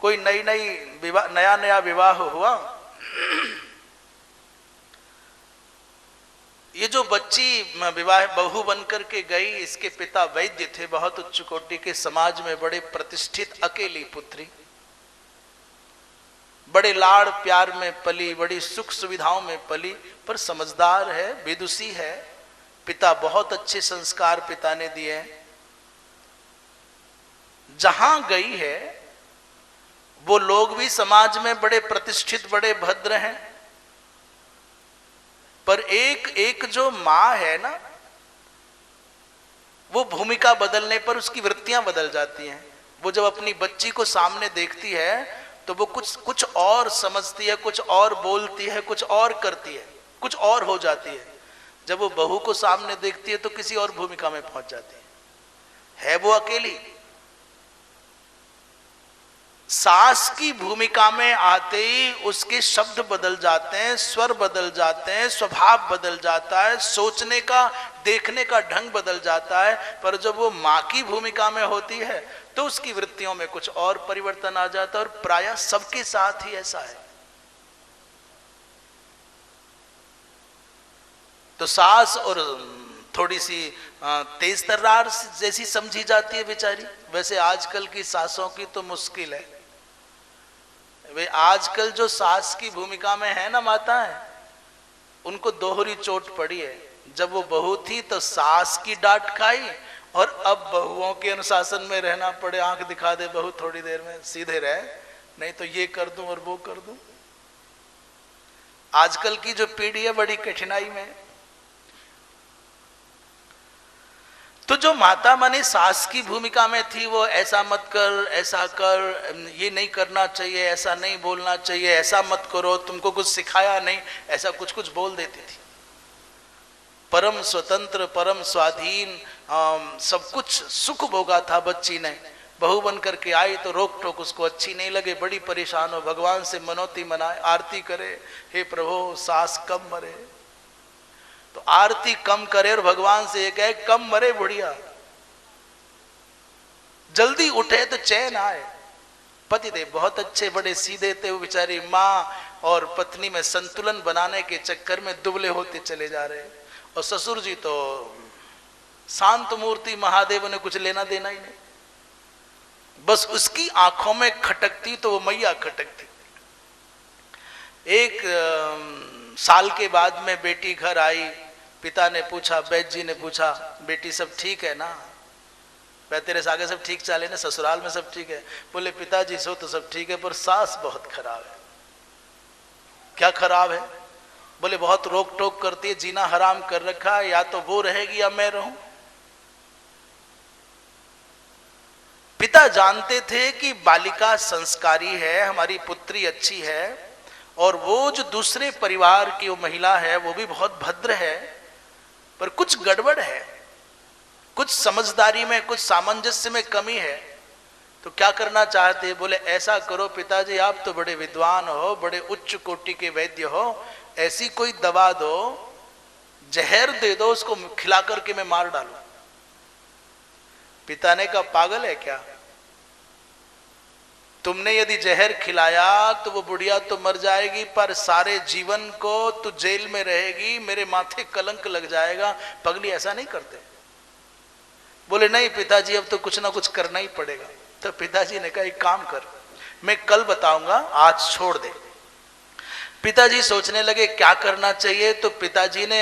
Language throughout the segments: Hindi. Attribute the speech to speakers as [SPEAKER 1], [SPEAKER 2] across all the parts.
[SPEAKER 1] कोई नया नया विवाह हुआ, ये जो बच्ची विवाह बहू बनकर के गई, इसके पिता वैद्य थे, बहुत उच्च कोटि के, समाज में बड़े प्रतिष्ठित, अकेली पुत्री, बड़े लाड़ प्यार में पली, बड़ी सुख सुविधाओं में पली, पर समझदार है, विदुषी है। पिता बहुत अच्छे संस्कार पिता ने दिए। जहां गई है वो लोग भी समाज में बड़े प्रतिष्ठित, बड़े भद्र हैं, पर एक एक जो मां है ना, वो भूमिका बदलने पर उसकी वृत्तियां बदल जाती हैं। वो जब अपनी बच्ची को सामने देखती है तो वो कुछ और समझती है, कुछ और बोलती है, कुछ और करती है, कुछ और हो जाती है। जब वो बहू को सामने देखती है तो किसी और भूमिका में पहुंच जाती है वो अकेली। सास की भूमिका में आते ही उसके शब्द बदल जाते हैं, स्वर बदल जाते हैं, स्वभाव बदल जाता है, सोचने का, देखने का ढंग बदल जाता है। पर जब वो मां की भूमिका में होती है तो उसकी वृत्तियों में कुछ और परिवर्तन आ जाता है, और प्रायः सबके साथ ही ऐसा है। तो सास और थोड़ी सी तेज तर्रार जैसी समझी जाती है बेचारी। वैसे आजकल की सासों की तो मुश्किल है। वे आजकल जो सास की भूमिका में है ना माताएं, उनको दोहरी चोट पड़ी है। जब वो बहू थी तो सास की डांट खाई, और अब बहुओं के अनुशासन में रहना पड़े। आंख दिखा दे बहू थोड़ी देर में, सीधे रहे, नहीं तो ये कर दूं और वो कर दूं। आजकल की जो पीढ़ी है बड़ी कठिनाई में। तो जो माता माने सास की भूमिका में थी, वो ऐसा मत कर, ऐसा कर, ये नहीं करना चाहिए, ऐसा नहीं बोलना चाहिए, ऐसा मत करो, तुमको कुछ सिखाया नहीं, ऐसा कुछ कुछ बोल देती थी। परम स्वतंत्र, परम स्वाधीन, सब कुछ सुख भोगा था बच्ची ने। बहू बन करके आई तो रोक टोक उसको अच्छी नहीं लगे, बड़ी परेशान हो, भगवान से मनौती मनाए, आरती करे, हे प्रभु सास कम मरे। तो आरती कम करे और भगवान से ये कहे कम मरे बुढ़िया, जल्दी उठे तो चैन आए। पतिदेव बहुत अच्छे, बड़े सीधे थे। वो बेचारी माँ और पत्नी में संतुलन बनाने के चक्कर में दुबले होते चले जा रहे। और ससुर जी तो शांत मूर्ति महादेव ने कुछ लेना देना ही नहीं, बस उसकी आंखों में खटकती तो वो मैया खटकती। एक साल के बाद में बेटी घर आई। पिता ने पूछा, वैद्य जी ने पूछा, बेटी सब ठीक है ना? तेरे आगे सब ठीक चाले ना, ससुराल में सब ठीक है? बोले पिताजी सो तो सब ठीक है, पर सास बहुत खराब है। क्या खराब है? बोले बहुत रोक टोक करती है, जीना हराम कर रखा है, या तो वो रहेगी या मैं रहूं। पिता जानते थे कि बालिका संस्कारी है, हमारी पुत्री अच्छी है, और वो जो दूसरे परिवार की वो महिला है वो भी बहुत भद्र है, पर कुछ गड़बड़ है, कुछ समझदारी में, कुछ सामंजस्य में कमी है। तो क्या करना चाहते हैं? बोले ऐसा करो पिताजी, आप तो बड़े विद्वान हो, बड़े उच्च कोटि के वैद्य हो, ऐसी कोई दवा दो, जहर दे दो, उसको खिला करके मैं मार डालूं। पिता ने कहा पागल है क्या? तुमने यदि जहर खिलाया तो वो बुढ़िया तो मर जाएगी, पर सारे जीवन को तू जेल में रहेगी, मेरे माथे कलंक लग जाएगा। पगली ऐसा नहीं करते। बोले नहीं पिताजी, अब तो कुछ ना कुछ करना ही पड़ेगा। तो पिताजी ने कहा एक काम कर, मैं कल बताऊंगा, आज छोड़ दे। पिताजी सोचने लगे क्या करना चाहिए। तो पिताजी ने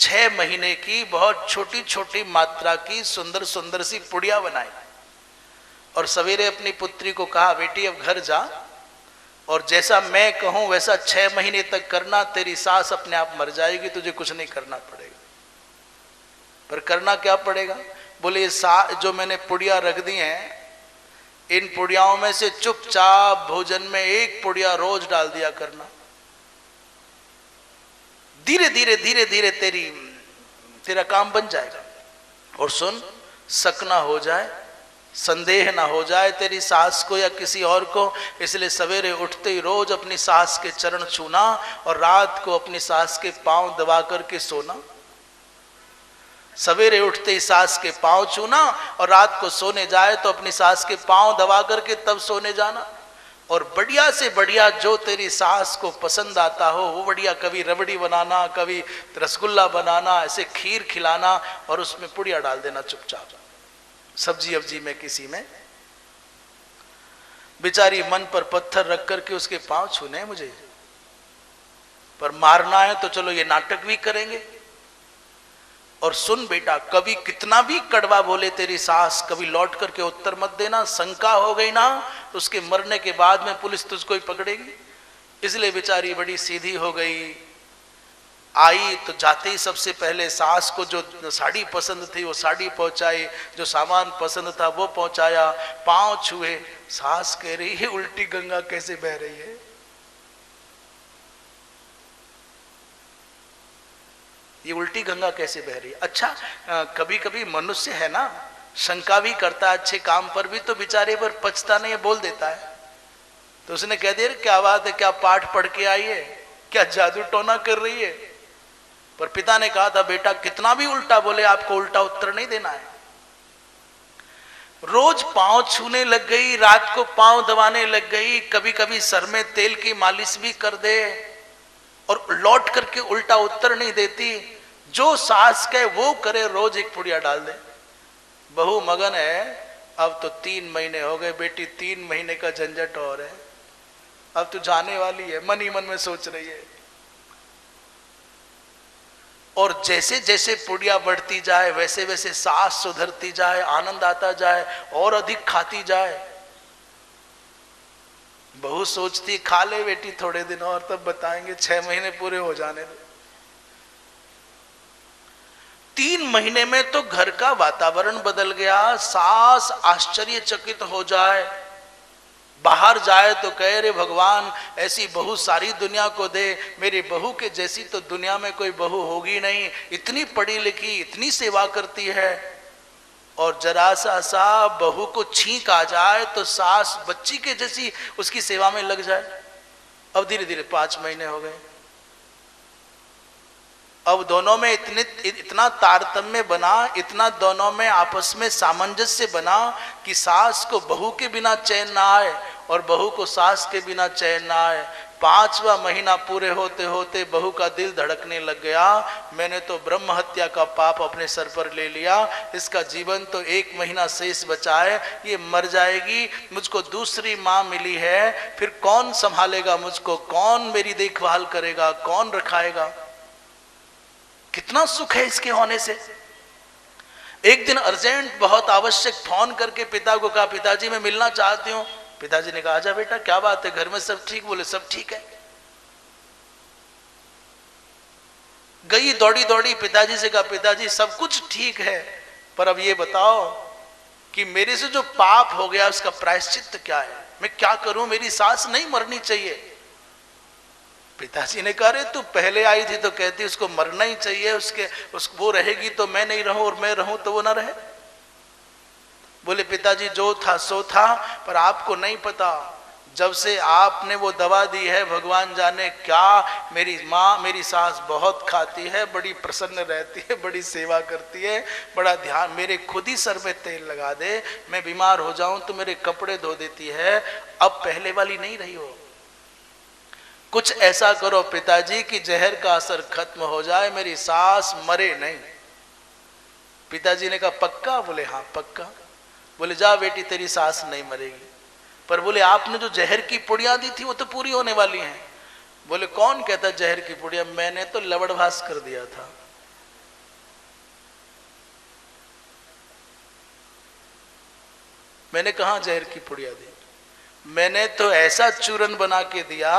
[SPEAKER 1] 6 महीने की बहुत छोटी छोटी मात्रा की सुंदर सुंदर सी पुड़िया बनाई, और सवेरे अपनी पुत्री को कहा बेटी अब घर जा, और जैसा मैं कहूं वैसा 6 महीने तक करना, तेरी सास अपने आप मर जाएगी, तुझे कुछ नहीं करना पड़ेगा। पर करना क्या पड़ेगा? बोले ये जो मैंने पुड़िया रख दी हैं, इन पुड़ियाओं में से चुपचाप भोजन में एक पुड़िया रोज डाल दिया करना। धीरे धीरे धीरे धीरे तेरा काम बन जाएगा। और सुन, शक ना हो जाए, संदेह ना हो जाए तेरी सास को या किसी और को, इसलिए सवेरे उठते ही रोज अपनी सास के चरण छूना, और रात को अपनी सास के पांव दबा करके सोना। सवेरे उठते ही सास के पांव छूना, और रात को सोने जाए तो अपनी सास के पांव दबा करके तब सोने जाना। और बढ़िया से बढ़िया जो तेरी सास को पसंद आता हो वो बढ़िया, कभी रबड़ी बनाना, कभी रसगुल्ला बनाना, ऐसे खीर खिलाना और उसमें पुड़िया डाल देना चुपचाप, सब्जी अब्जी में किसी में। बेचारी मन पर पत्थर रख करके उसके पांव छूने मुझे, पर मारना है तो चलो ये नाटक भी करेंगे। और सुन बेटा, कभी कितना भी कड़वा बोले तेरी सास, कभी लौट करके उत्तर मत देना। शंका हो गई ना तो उसके मरने के बाद में पुलिस तुझको ही पकड़ेगी। इसलिए बेचारी बड़ी सीधी हो गई। आई तो जाते ही सबसे पहले सास को जो साड़ी पसंद थी वो साड़ी पहुंचाई, जो सामान पसंद था वो पहुंचाया, पांव छुए। सास कह रही है उल्टी गंगा कैसे बह रही है। ये उल्टी गंगा कैसे बह रही है। अच्छा, कभी कभी मनुष्य है ना, शंका भी करता है अच्छे काम पर भी, तो बेचारे पर पछता नहीं, बोल देता है। तो उसने कह दिया क्या बात है, क्या पाठ पढ़ के आई है, क्या जादू टोना कर रही है। पर पिता ने कहा था बेटा कितना भी उल्टा बोले आपको उल्टा उत्तर नहीं देना है। रोज पांव छूने लग गई, रात को पांव दबाने लग गई, कभी कभी सर में तेल की मालिश भी कर दे, और लौट करके उल्टा उत्तर नहीं देती। जो सास कहे वो करे, रोज एक पुड़िया डाल दे। बहू मगन है, अब तो 3 महीने हो गए बेटी, 3 महीने का झंझट और है, अब तो जाने वाली है, मन ही मन में सोच रही है। और जैसे जैसे पुड़िया बढ़ती जाए वैसे वैसे सास सुधरती जाए, आनंद आता जाए, और अधिक खाती जाए। बहू सोचती खा ले बेटी थोड़े दिन और, तब बताएंगे, 6 महीने पूरे हो जाने दो। 3 महीने में तो घर का वातावरण बदल गया। सास आश्चर्यचकित हो जाए, बाहर जाए तो कहे रे भगवान ऐसी बहू सारी दुनिया को दे, मेरी बहू के जैसी तो दुनिया में कोई बहू होगी नहीं, इतनी पढ़ी लिखी, इतनी सेवा करती है। और जरा सा बहू को छींक आ जाए तो सास बच्ची के जैसी उसकी सेवा में लग जाए। अब धीरे धीरे 5 महीने हो गए। अब दोनों में इतना तारतम्य बना, इतना दोनों में आपस में सामंजस्य बना कि सास को बहू के बिना चैन ना आए और बहू को सास के बिना चैन ना आए। 5वां महीना पूरे होते होते बहू का दिल धड़कने लग गया, मैंने तो ब्रह्म हत्या का पाप अपने सर पर ले लिया, इसका जीवन तो 1 महीना शेष बचा है, ये मर जाएगी, मुझको दूसरी माँ मिली है, फिर कौन संभालेगा मुझको, कौन मेरी देखभाल करेगा, कौन रखाएगा। कितना सुख है इसके होने से। एक दिन अर्जेंट बहुत आवश्यक फोन करके पिता को कहा पिताजी मैं मिलना चाहती हूँ। पिताजी ने कहा आजा बेटा क्या बात है, घर में सब ठीक? बोले सब ठीक है। गई दौड़ी दौड़ी पिताजी से कहा पिताजी सब कुछ ठीक है, पर अब ये बताओ कि मेरे से जो पाप हो गया उसका प्रायश्चित क्या है, मैं क्या करूं, मेरी सास नहीं मरनी चाहिए। पिताजी ने कहा रे तू पहले आई थी तो कहती उसको मरना ही चाहिए, वो रहेगी तो मैं नहीं रहूं और मैं रहूं तो वो ना रहे। बोले पिताजी जो था सो था, पर आपको नहीं पता, जब से आपने वो दवा दी है भगवान जाने क्या, मेरी माँ मेरी सास बहुत खाती है, बड़ी प्रसन्न रहती है, बड़ी सेवा करती है, बड़ा ध्यान, मेरे खुद ही सर में तेल लगा दे, मैं बीमार हो जाऊं तो मेरे कपड़े धो देती है, अब पहले वाली नहीं रही हो। कुछ ऐसा करो पिताजी कि जहर का असर खत्म हो जाए, मेरी सास मरे नहीं। पिताजी ने कहा पक्का? बोले हाँ पक्का। बोले जा बेटी तेरी सास नहीं मरेगी, पर बोले आपने जो जहर की पुड़िया दी थी वो तो पूरी होने वाली हैं। बोले कौन कहता जहर की पुड़िया, मैंने तो लवड़भास कर दिया था। मैंने कहा जहर की पुड़िया दी, मैंने तो ऐसा चूरन बना के दिया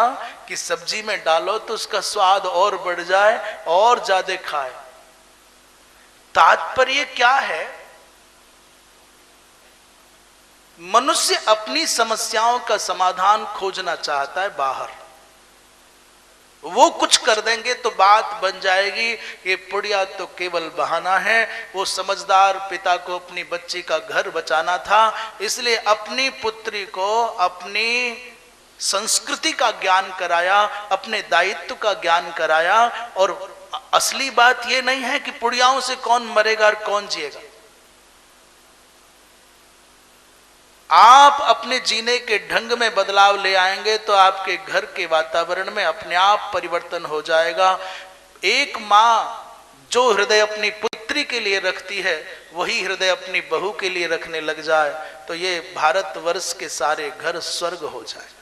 [SPEAKER 1] कि सब्जी में डालो तो उसका स्वाद और बढ़ जाए और ज्यादा खाए। तात्पर्य क्या है, मनुष्य अपनी समस्याओं का समाधान खोजना चाहता है बाहर, वो कुछ कर देंगे तो बात बन जाएगी। ये पुड़िया तो केवल बहाना है। वो समझदार पिता को अपनी बच्ची का घर बचाना था, इसलिए अपनी पुत्री को अपनी संस्कृति का ज्ञान कराया, अपने दायित्व का ज्ञान कराया। और असली बात ये नहीं है कि पुड़ियाओं से कौन मरेगा और कौन जिएगा। आप अपने जीने के ढंग में बदलाव ले आएंगे तो आपके घर के वातावरण में अपने आप परिवर्तन हो जाएगा। एक माँ जो हृदय अपनी पुत्री के लिए रखती है वही हृदय अपनी बहू के लिए रखने लग जाए तो ये भारतवर्ष के सारे घर स्वर्ग हो जाए।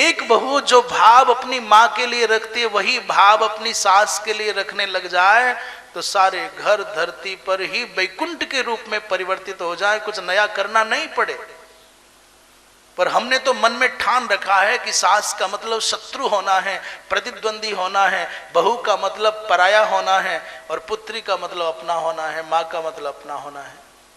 [SPEAKER 1] एक बहू जो भाव अपनी माँ के लिए रखती है वही भाव अपनी सास के लिए रखने लग जाए तो सारे घर धरती पर ही वैकुंठ के रूप में परिवर्तित हो जाए, कुछ नया करना नहीं पड़े। पर हमने तो मन में ठान रखा है कि सास का मतलब शत्रु होना है, प्रतिद्वंदी होना है, बहू का मतलब पराया होना है और पुत्री का मतलब अपना होना है, माँ का मतलब अपना होना है।